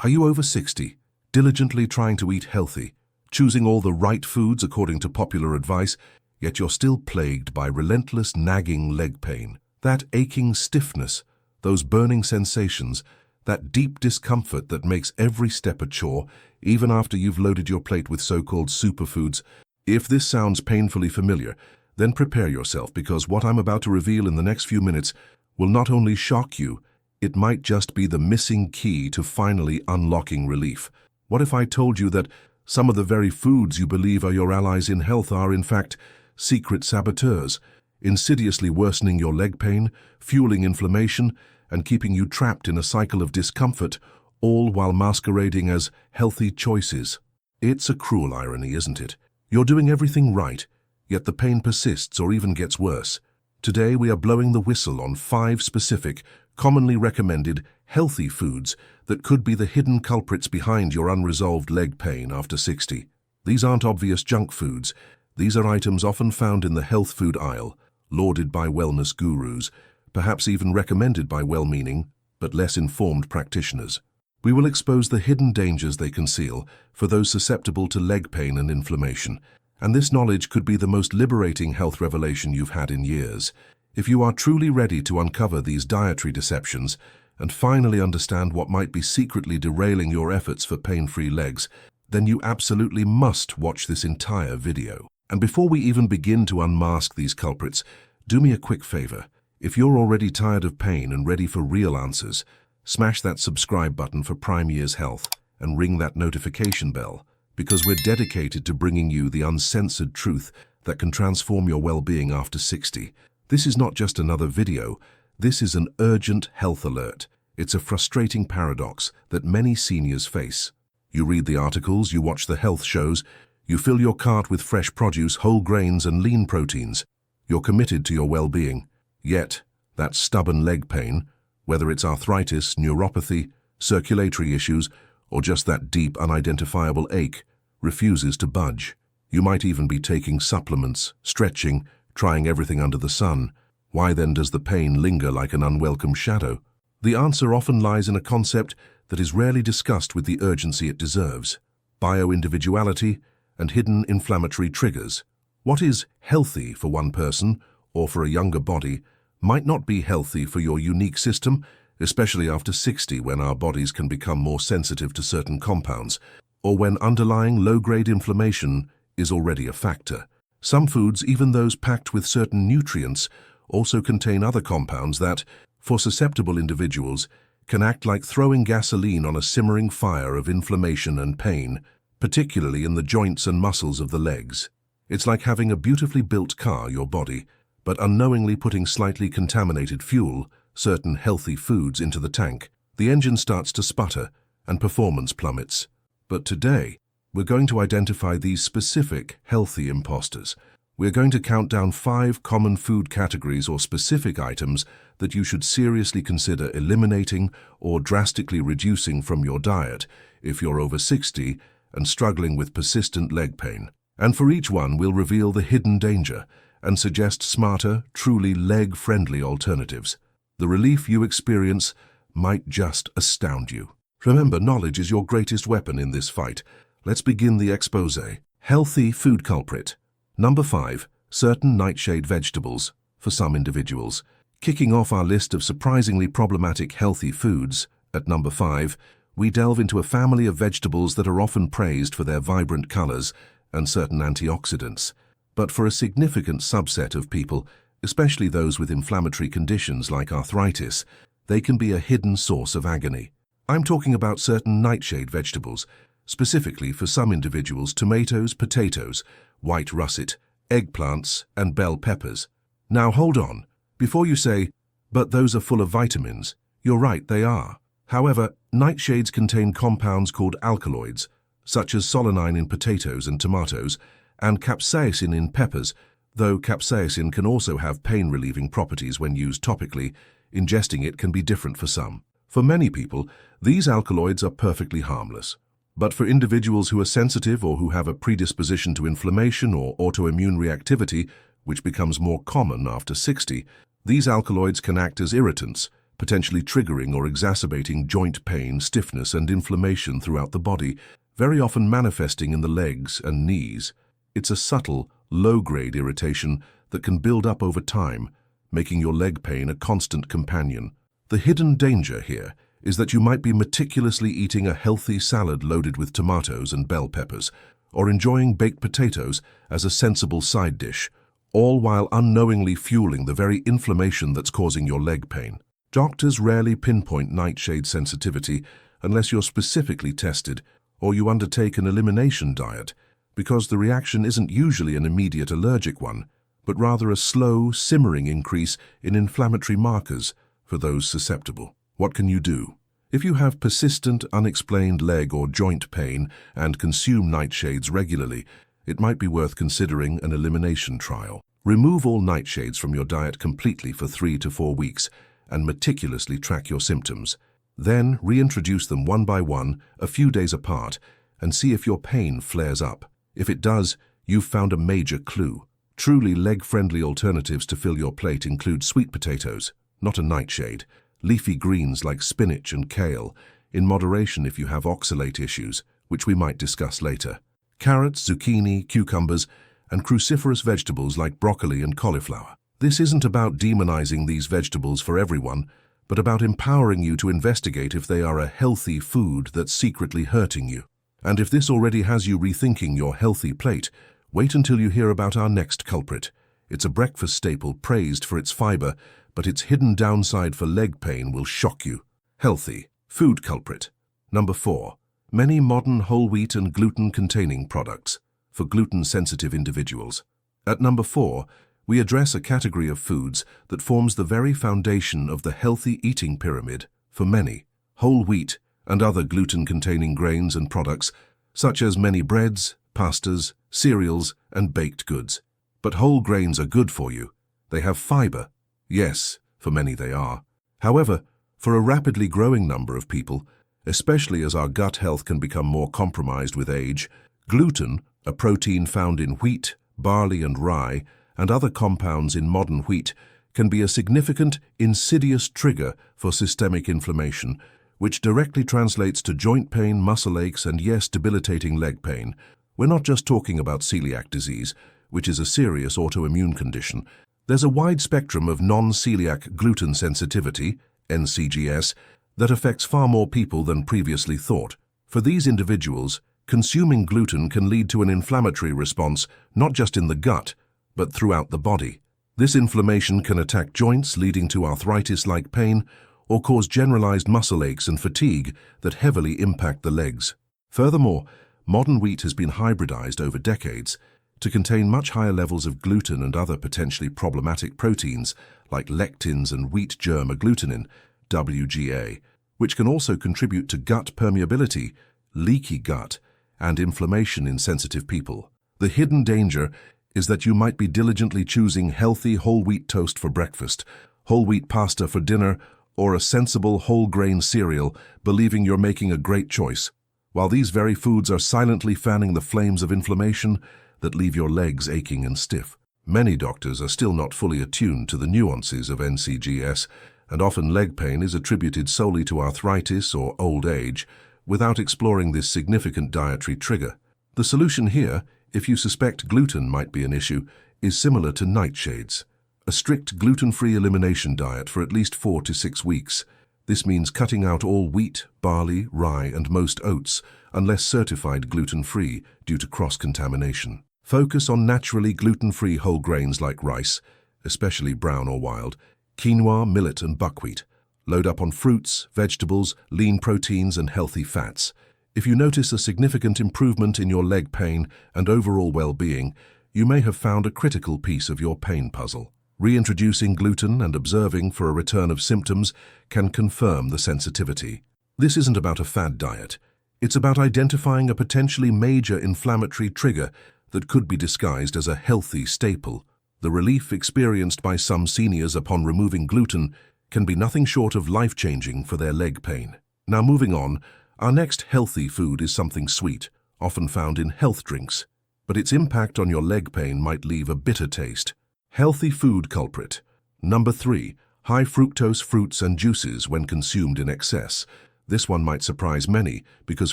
Are you over 60, diligently trying to eat healthy, choosing all the right foods according to popular advice, yet you're still plagued by relentless nagging leg pain, that aching stiffness, those burning sensations, that deep discomfort that makes every step a chore, even after you've loaded your plate with so-called superfoods? If this sounds painfully familiar, then prepare yourself, because what I'm about to reveal in the next few minutes will not only shock you, it might just be the missing key to finally unlocking relief. What if I told you that some of the very foods you believe are your allies in health are, in fact, secret saboteurs, insidiously worsening your leg pain, fueling inflammation, and keeping you trapped in a cycle of discomfort, all while masquerading as healthy choices? It's a cruel irony, isn't it? You're doing everything right, yet the pain persists or even gets worse. Today we are blowing the whistle on 5 specific, commonly recommended, healthy foods that could be the hidden culprits behind your unresolved leg pain after 60. These aren't obvious junk foods. These are items often found in the health food aisle, lauded by wellness gurus, perhaps even recommended by well-meaning but less informed practitioners. We will expose the hidden dangers they conceal for those susceptible to leg pain and inflammation, and this knowledge could be the most liberating health revelation you've had in years. If you are truly ready to uncover these dietary deceptions and finally understand what might be secretly derailing your efforts for pain-free legs, then you absolutely must watch this entire video. And before we even begin to unmask these culprits, do me a quick favor. If you're already tired of pain and ready for real answers, smash that subscribe button for Prime Year's Health and ring that notification bell, because we're dedicated to bringing you the uncensored truth that can transform your well-being after 60. This is not just another video, this is an urgent health alert. It's a frustrating paradox that many seniors face. You read the articles, you watch the health shows, you fill your cart with fresh produce, whole grains and lean proteins. You're committed to your well-being. Yet, that stubborn leg pain, whether it's arthritis, neuropathy, circulatory issues, or just that deep, unidentifiable ache, refuses to budge. You might even be taking supplements, stretching, trying everything under the sun. Why then does the pain linger like an unwelcome shadow? The answer often lies in a concept that is rarely discussed with the urgency it deserves: bioindividuality and hidden inflammatory triggers. What is healthy for one person or for a younger body might not be healthy for your unique system, especially after 60, when our bodies can become more sensitive to certain compounds, or when underlying low-grade inflammation is already a factor. Some foods, even those packed with certain nutrients, also contain other compounds that, for susceptible individuals, can act like throwing gasoline on a simmering fire of inflammation and pain, particularly in the joints and muscles of the legs. It's like having a beautifully built car, your body, but unknowingly putting slightly contaminated fuel, certain healthy foods, into the tank. The engine starts to sputter and performance plummets. But today, we're going to identify these specific healthy imposters. We're going to count down 5 common food categories or specific items that you should seriously consider eliminating or drastically reducing from your diet if you're over 60 and struggling with persistent leg pain. And for each one, we'll reveal the hidden danger and suggest smarter, truly leg-friendly alternatives. The relief you experience might just astound you. Remember, knowledge is your greatest weapon in this fight. Let's begin the expose. Healthy food culprit. Number 5. Certain nightshade vegetables for some individuals. Kicking off our list of surprisingly problematic healthy foods, at number 5, we delve into a family of vegetables that are often praised for their vibrant colors and certain antioxidants. But for a significant subset of people, especially those with inflammatory conditions like arthritis, they can be a hidden source of agony. I'm talking about certain nightshade vegetables. Specifically for some individuals, tomatoes, potatoes, white russet, eggplants, and bell peppers. Now hold on. Before you say, but those are full of vitamins, you're right, they are. However, nightshades contain compounds called alkaloids, such as solanine in potatoes and tomatoes, and capsaicin in peppers, though capsaicin can also have pain-relieving properties when used topically. Ingesting it can be different for some. For many people, these alkaloids are perfectly harmless. But for individuals who are sensitive or who have a predisposition to inflammation or autoimmune reactivity, which becomes more common after 60, these alkaloids can act as irritants, potentially triggering or exacerbating joint pain, stiffness, and inflammation throughout the body, very often manifesting in the legs and knees. It's a subtle, low-grade irritation that can build up over time, making your leg pain a constant companion. The hidden danger here is that you might be meticulously eating a healthy salad loaded with tomatoes and bell peppers, or enjoying baked potatoes as a sensible side dish, all while unknowingly fueling the very inflammation that's causing your leg pain. Doctors rarely pinpoint nightshade sensitivity unless you're specifically tested or you undertake an elimination diet, because the reaction isn't usually an immediate allergic one, but rather a slow, simmering increase in inflammatory markers for those susceptible. What can you do? If you have persistent, unexplained leg or joint pain and consume nightshades regularly, it might be worth considering an elimination trial. Remove all nightshades from your diet completely for 3 to 4 weeks and meticulously track your symptoms. Then reintroduce them one by one, a few days apart, and see if your pain flares up. If it does, you've found a major clue. Truly leg-friendly alternatives to fill your plate include sweet potatoes, not a nightshade, leafy greens like spinach and kale, in moderation if you have oxalate issues, which we might discuss later, carrots, zucchini, cucumbers, and cruciferous vegetables like broccoli and cauliflower. This isn't about demonizing these vegetables for everyone, but about empowering you to investigate if they are a healthy food that's secretly hurting you. And if this already has you rethinking your healthy plate, wait until you hear about our next culprit. It's a breakfast staple praised for its fiber, but its hidden downside for leg pain will shock you. Healthy food culprit. Number 4. Many modern whole wheat and gluten-containing products for gluten-sensitive individuals. At number 4, we address a category of foods that forms the very foundation of the healthy eating pyramid for many. Whole wheat and other gluten-containing grains and products, such as many breads, pastas, cereals, and baked goods. But whole grains are good for you. They have fiber. Yes, for many they are. However, for a rapidly growing number of people, especially as our gut health can become more compromised with age, gluten, a protein found in wheat, barley, and rye, and other compounds in modern wheat, can be a significant, insidious trigger for systemic inflammation, which directly translates to joint pain, muscle aches, and yes, debilitating leg pain. We're not just talking about celiac disease, which is a serious autoimmune condition. There's a wide spectrum of non-celiac gluten sensitivity, NCGS, that affects far more people than previously thought. For these individuals, consuming gluten can lead to an inflammatory response not just in the gut, but throughout the body. This inflammation can attack joints, leading to arthritis-like pain, or cause generalized muscle aches and fatigue that heavily impact the legs. Furthermore, modern wheat has been hybridized over decades to contain much higher levels of gluten and other potentially problematic proteins like lectins and wheat germ agglutinin, WGA, which can also contribute to gut permeability, leaky gut, and inflammation in sensitive people. The hidden danger is that you might be diligently choosing healthy whole wheat toast for breakfast, whole wheat pasta for dinner, or a sensible whole grain cereal, believing you're making a great choice, while these very foods are silently fanning the flames of inflammation that leave your legs aching and stiff. Many doctors are still not fully attuned to the nuances of NCGS, and often leg pain is attributed solely to arthritis or old age, without exploring this significant dietary trigger. The solution here, if you suspect gluten might be an issue, is similar to nightshades. A strict gluten-free elimination diet for at least 4 to 6 weeks. This means cutting out all wheat, barley, rye, and most oats, unless certified gluten-free due to cross-contamination. Focus on naturally gluten-free whole grains like rice, especially brown or wild, quinoa, millet, and buckwheat. Load up on fruits, vegetables, lean proteins, and healthy fats. If you notice a significant improvement in your leg pain and overall well-being, you may have found a critical piece of your pain puzzle. Reintroducing gluten and observing for a return of symptoms can confirm the sensitivity. This isn't about a fad diet. It's about identifying a potentially major inflammatory trigger that could be disguised as a healthy staple. The relief experienced by some seniors upon removing gluten can be nothing short of life-changing for their leg pain. Now moving on, our next healthy food is something sweet, often found in health drinks, but its impact on your leg pain might leave a bitter taste. Healthy food culprit. Number 3. High fructose fruits and juices when consumed in excess. This one might surprise many because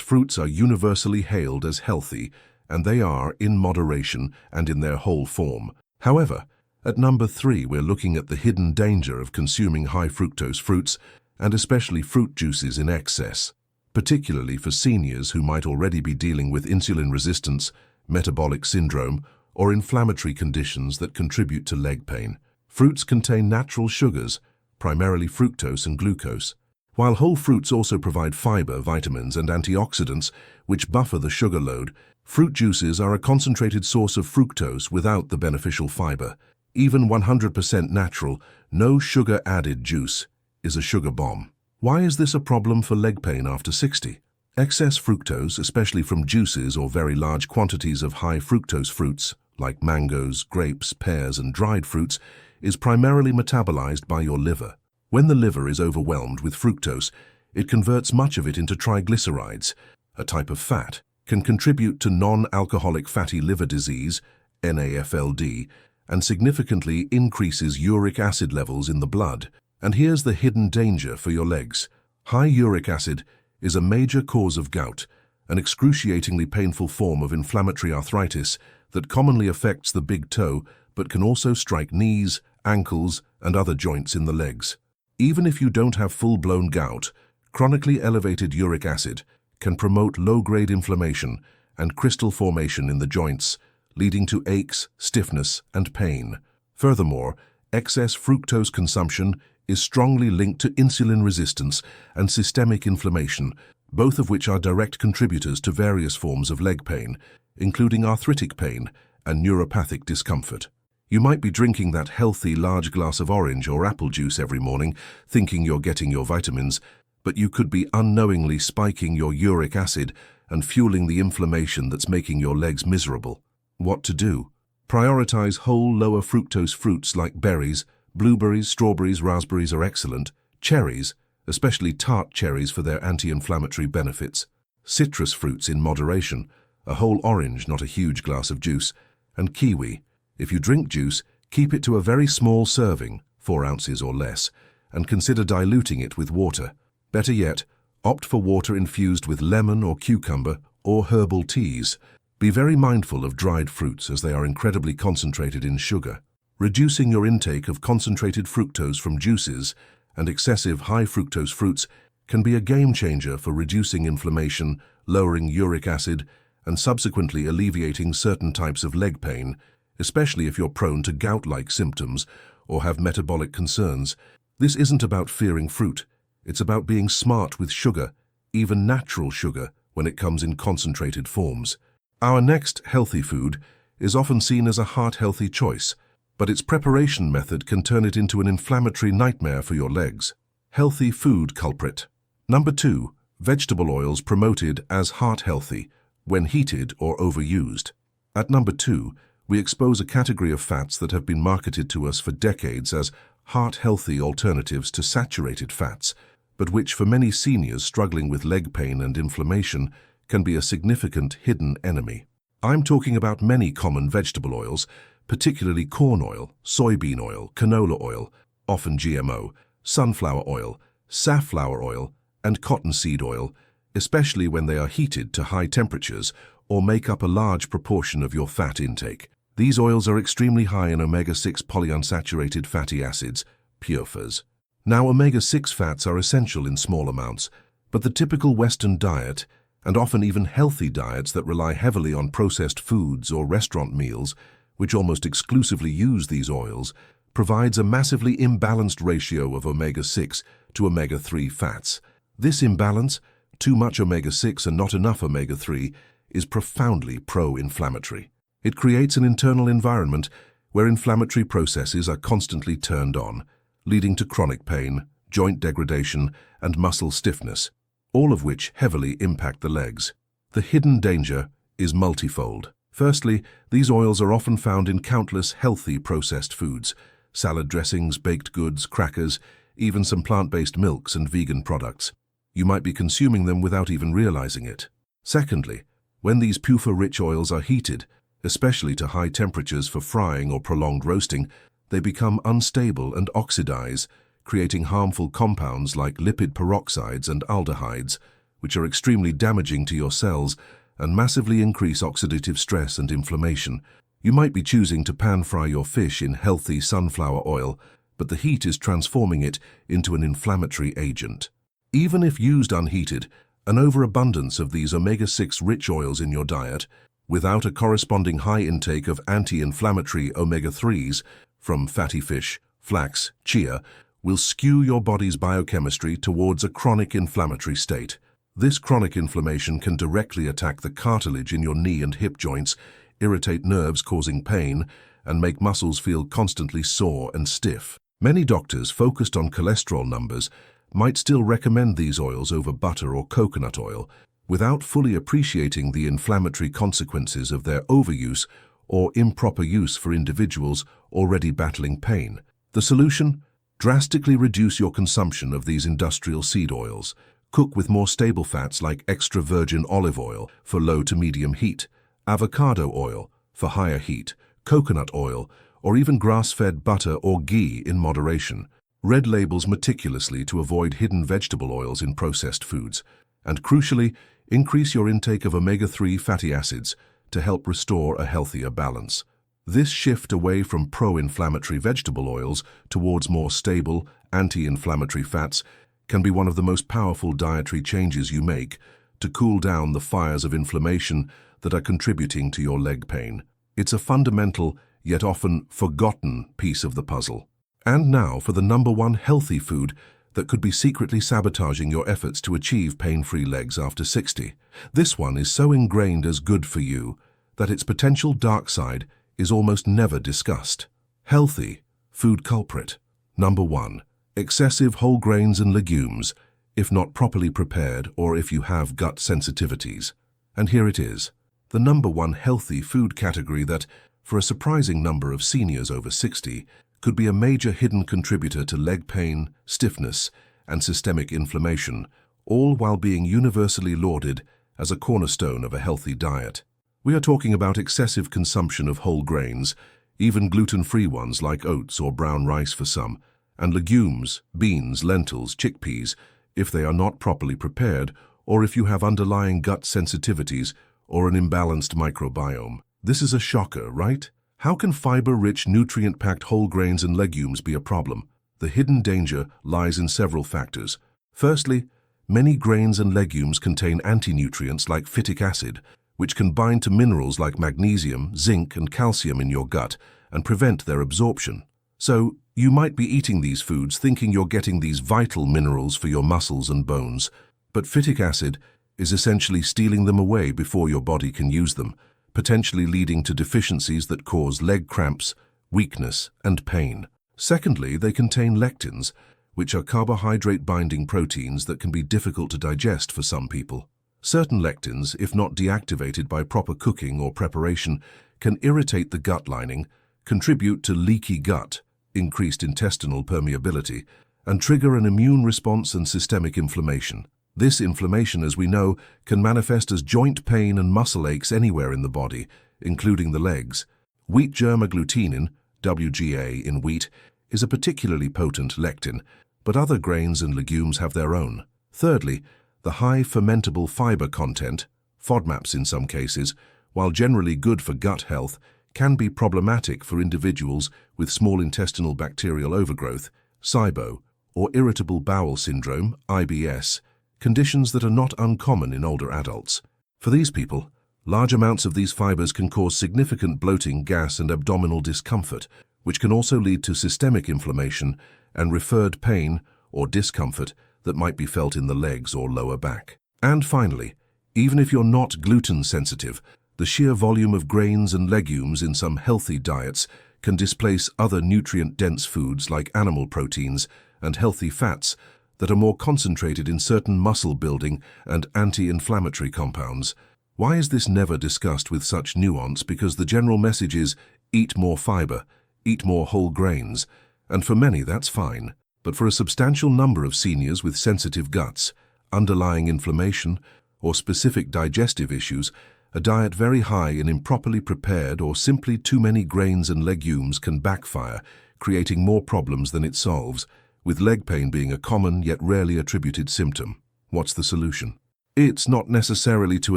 fruits are universally hailed as healthy, and they are in moderation and in their whole form. However, at number 3, we're looking at the hidden danger of consuming high fructose fruits, and especially fruit juices in excess, particularly for seniors who might already be dealing with insulin resistance, metabolic syndrome, or inflammatory conditions that contribute to leg pain. Fruits contain natural sugars, primarily fructose and glucose, while whole fruits also provide fiber, vitamins, and antioxidants, which buffer the sugar load. Fruit juices are a concentrated source of fructose without the beneficial fiber. Even 100% natural, no sugar-added juice is a sugar bomb. Why is this a problem for leg pain after 60? Excess fructose, especially from juices or very large quantities of high fructose fruits, like mangoes, grapes, pears, and dried fruits, is primarily metabolized by your liver. When the liver is overwhelmed with fructose, it converts much of it into triglycerides, a type of fat, can contribute to non-alcoholic fatty liver disease, NAFLD, and significantly increases uric acid levels in the blood. And here's the hidden danger for your legs. High uric acid is a major cause of gout, an excruciatingly painful form of inflammatory arthritis that commonly affects the big toe but can also strike knees, ankles, and other joints in the legs. Even if you don't have full-blown gout, chronically elevated uric acid can promote low-grade inflammation and crystal formation in the joints, leading to aches, stiffness, and pain. Furthermore, excess fructose consumption is strongly linked to insulin resistance and systemic inflammation, both of which are direct contributors to various forms of leg pain, including arthritic pain and neuropathic discomfort. You might be drinking that healthy large glass of orange or apple juice every morning, thinking you're getting your vitamins, but you could be unknowingly spiking your uric acid and fueling the inflammation that's making your legs miserable. What to do? Prioritize whole lower fructose fruits like berries. Blueberries, strawberries, raspberries are excellent. Cherries, especially tart cherries for their anti-inflammatory benefits. Citrus fruits in moderation, a whole orange, not a huge glass of juice. And kiwi. If you drink juice, keep it to a very small serving, 4 ounces or less, and consider diluting it with water. Better yet, opt for water infused with lemon or cucumber or herbal teas. Be very mindful of dried fruits as they are incredibly concentrated in sugar. Reducing your intake of concentrated fructose from juices and excessive high fructose fruits can be a game changer for reducing inflammation, lowering uric acid, and subsequently alleviating certain types of leg pain, especially if you're prone to gout-like symptoms or have metabolic concerns. This isn't about fearing fruit. It's about being smart with sugar, even natural sugar, when it comes in concentrated forms. Our next healthy food is often seen as a heart-healthy choice, but its preparation method can turn it into an inflammatory nightmare for your legs. Healthy food culprit. Number 2, vegetable oils promoted as heart-healthy when heated or overused. At number 2, we expose a category of fats that have been marketed to us for decades as heart-healthy alternatives to saturated fats, but which for many seniors struggling with leg pain and inflammation can be a significant hidden enemy. I'm talking about many common vegetable oils, particularly corn oil, soybean oil, canola oil, often GMO, sunflower oil, safflower oil, and cottonseed oil, especially when they are heated to high temperatures or make up a large proportion of your fat intake. These oils are extremely high in omega-6 polyunsaturated fatty acids, PUFAs. Now, omega-6 fats are essential in small amounts, but the typical Western diet, and often even healthy diets that rely heavily on processed foods or restaurant meals, which almost exclusively use these oils, provides a massively imbalanced ratio of omega-6 to omega-3 fats. This imbalance, too much omega-6 and not enough omega-3, is profoundly pro-inflammatory. It creates an internal environment where inflammatory processes are constantly turned on, leading to chronic pain, joint degradation, and muscle stiffness, all of which heavily impact the legs. The hidden danger is multifold. Firstly, these oils are often found in countless healthy processed foods, salad dressings, baked goods, crackers, even some plant-based milks and vegan products. You might be consuming them without even realizing it. Secondly, when these PUFA-rich oils are heated, especially to high temperatures for frying or prolonged roasting, they become unstable and oxidize, creating harmful compounds like lipid peroxides and aldehydes, which are extremely damaging to your cells and massively increase oxidative stress and inflammation. You might be choosing to pan-fry your fish in healthy sunflower oil, but the heat is transforming it into an inflammatory agent. Even if used unheated, an overabundance of these omega-6 rich oils in your diet, without a corresponding high intake of anti-inflammatory omega-3s from fatty fish, flax, chia, will skew your body's biochemistry towards a chronic inflammatory state. This chronic inflammation can directly attack the cartilage in your knee and hip joints, irritate nerves causing pain, and make muscles feel constantly sore and stiff. Many doctors focused on cholesterol numbers might still recommend these oils over butter or coconut oil, without fully appreciating the inflammatory consequences of their overuse or improper use for individuals already battling pain. The solution? Drastically reduce your consumption of these industrial seed oils. Cook with more stable fats like extra virgin olive oil for low to medium heat, avocado oil for higher heat, coconut oil, or even grass-fed butter or ghee in moderation. Read labels meticulously to avoid hidden vegetable oils in processed foods. And crucially, increase your intake of omega-3 fatty acids to help restore a healthier balance. This shift away from pro-inflammatory vegetable oils towards more stable, anti-inflammatory fats can be one of the most powerful dietary changes you make to cool down the fires of inflammation that are contributing to your leg pain. It's a fundamental, yet often forgotten piece of the puzzle. And now for the #1 healthy food that could be secretly sabotaging your efforts to achieve pain-free legs after 60. This one is so ingrained as good for you that its potential dark side is almost never discussed. Healthy food culprit. #1. Excessive whole grains and legumes, if not properly prepared or if you have gut sensitivities. And here it is, the #1 healthy food category that, for a surprising number of seniors over 60, could be a major hidden contributor to leg pain, stiffness, and systemic inflammation, all while being universally lauded as a cornerstone of a healthy diet. We are talking about excessive consumption of whole grains, even gluten-free ones like oats or brown rice for some, and legumes, beans, lentils, chickpeas, if they are not properly prepared or if you have underlying gut sensitivities or an imbalanced microbiome. This is a shocker, right? How can fiber-rich, nutrient-packed whole grains and legumes be a problem? The hidden danger lies in several factors. Firstly, many grains and legumes contain anti-nutrients like phytic acid, which can bind to minerals like magnesium, zinc, and calcium in your gut and prevent their absorption. So, you might be eating these foods thinking you're getting these vital minerals for your muscles and bones, but phytic acid is essentially stealing them away before your body can use them, potentially leading to deficiencies that cause leg cramps, weakness, and pain. Secondly, they contain lectins, which are carbohydrate-binding proteins that can be difficult to digest for some people. Certain lectins, if not deactivated by proper cooking or preparation, can irritate the gut lining, contribute to leaky gut, increased intestinal permeability, and trigger an immune response and systemic inflammation. This inflammation, as we know, can manifest as joint pain and muscle aches anywhere in the body, including the legs. Wheat germ agglutinin, WGA in wheat, is a particularly potent lectin, but other grains and legumes have their own. Thirdly, the high fermentable fiber content, FODMAPs in some cases, while generally good for gut health, can be problematic for individuals with small intestinal bacterial overgrowth, SIBO, or irritable bowel syndrome, IBS, conditions that are not uncommon in older adults. For these people, large amounts of these fibers can cause significant bloating, gas, and abdominal discomfort, which can also lead to systemic inflammation and referred pain or discomfort that might be felt in the legs or lower back. And finally, even if you're not gluten sensitive, the sheer volume of grains and legumes in some healthy diets can displace other nutrient-dense foods like animal proteins and healthy fats that are more concentrated in certain muscle-building and anti-inflammatory compounds. Why is this never discussed with such nuance? Because the general message is, eat more fiber, eat more whole grains, and for many that's fine. But for a substantial number of seniors with sensitive guts, underlying inflammation, or specific digestive issues, a diet very high in improperly prepared or simply too many grains and legumes can backfire, creating more problems than it solves. with leg pain being a common yet rarely attributed symptom. What's the solution? It's not necessarily to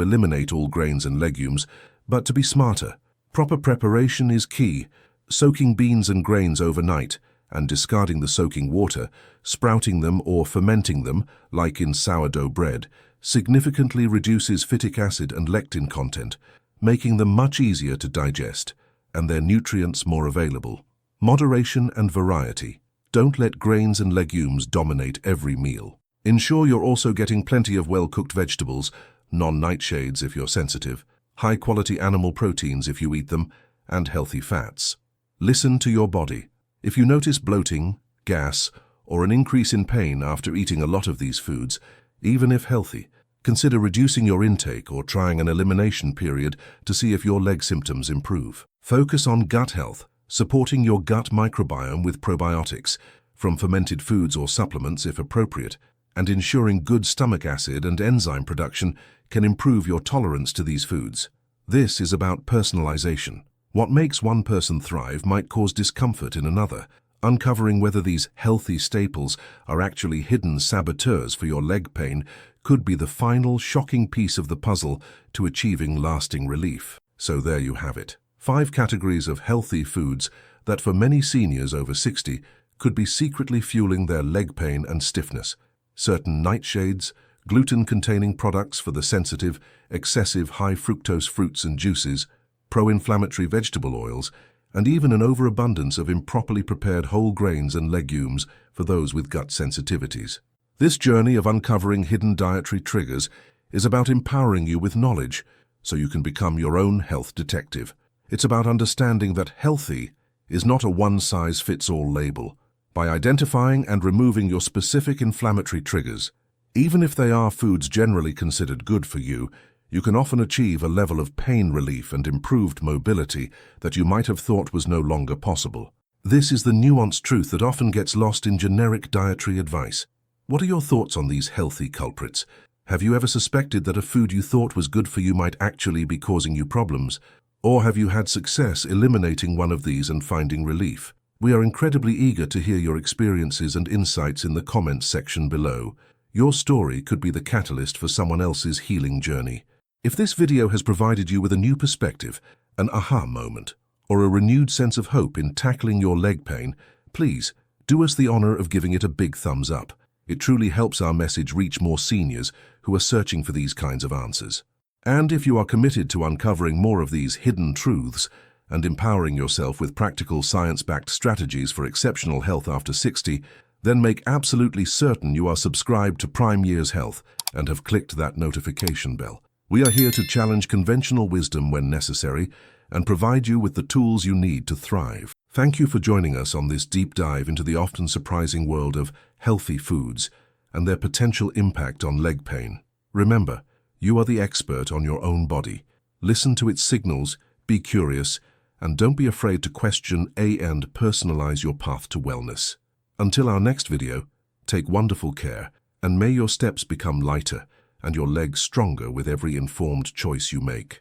eliminate all grains and legumes, but to be smarter. Proper preparation is key. Soaking beans and grains overnight and discarding the soaking water, sprouting them or fermenting them, like in sourdough bread, significantly reduces phytic acid and lectin content, making them much easier to digest and their nutrients more available. Moderation and variety. Don't let grains and legumes dominate every meal. Ensure you're also getting plenty of well-cooked vegetables, non-nightshades if you're sensitive, high-quality animal proteins if you eat them, and healthy fats. Listen to your body. If you notice bloating, gas, or an increase in pain after eating a lot of these foods, even if healthy, consider reducing your intake or trying an elimination period to see if your leg symptoms improve. Focus on gut health, supporting your gut microbiome with probiotics, from fermented foods or supplements if appropriate, and ensuring good stomach acid and enzyme production can improve your tolerance to these foods. This is about personalization. What makes one person thrive might cause discomfort in another. Uncovering whether these healthy staples are actually hidden saboteurs for your leg pain could be the final shocking piece of the puzzle to achieving lasting relief. So there you have it. 5 categories of healthy foods that for many seniors over 60 could be secretly fueling their leg pain and stiffness. Certain nightshades, gluten-containing products for the sensitive, excessive high-fructose fruits and juices, pro-inflammatory vegetable oils, and even an overabundance of improperly prepared whole grains and legumes for those with gut sensitivities. This journey of uncovering hidden dietary triggers is about empowering you with knowledge so you can become your own health detective. It's about understanding that healthy is not a one-size-fits-all label. By identifying and removing your specific inflammatory triggers, even if they are foods generally considered good for you, you can often achieve a level of pain relief and improved mobility that you might have thought was no longer possible. This is the nuanced truth that often gets lost in generic dietary advice. What are your thoughts on these healthy culprits? Have you ever suspected that a food you thought was good for you might actually be causing you problems? Or have you had success eliminating one of these and finding relief? We are incredibly eager to hear your experiences and insights in the comments section below. Your story could be the catalyst for someone else's healing journey. If this video has provided you with a new perspective, an aha moment, or a renewed sense of hope in tackling your leg pain, please do us the honor of giving it a big thumbs up. It truly helps our message reach more seniors who are searching for these kinds of answers. And if you are committed to uncovering more of these hidden truths and empowering yourself with practical science-backed strategies for exceptional health after 60, then make absolutely certain you are subscribed to Prime Years Health and have clicked that notification bell. We are here to challenge conventional wisdom when necessary and provide you with the tools you need to thrive. Thank you for joining us on this deep dive into the often surprising world of healthy foods and their potential impact on leg pain. Remember, you are the expert on your own body. Listen to its signals, be curious, and don't be afraid to question and personalize your path to wellness. Until our next video, take wonderful care, and may your steps become lighter and your legs stronger with every informed choice you make.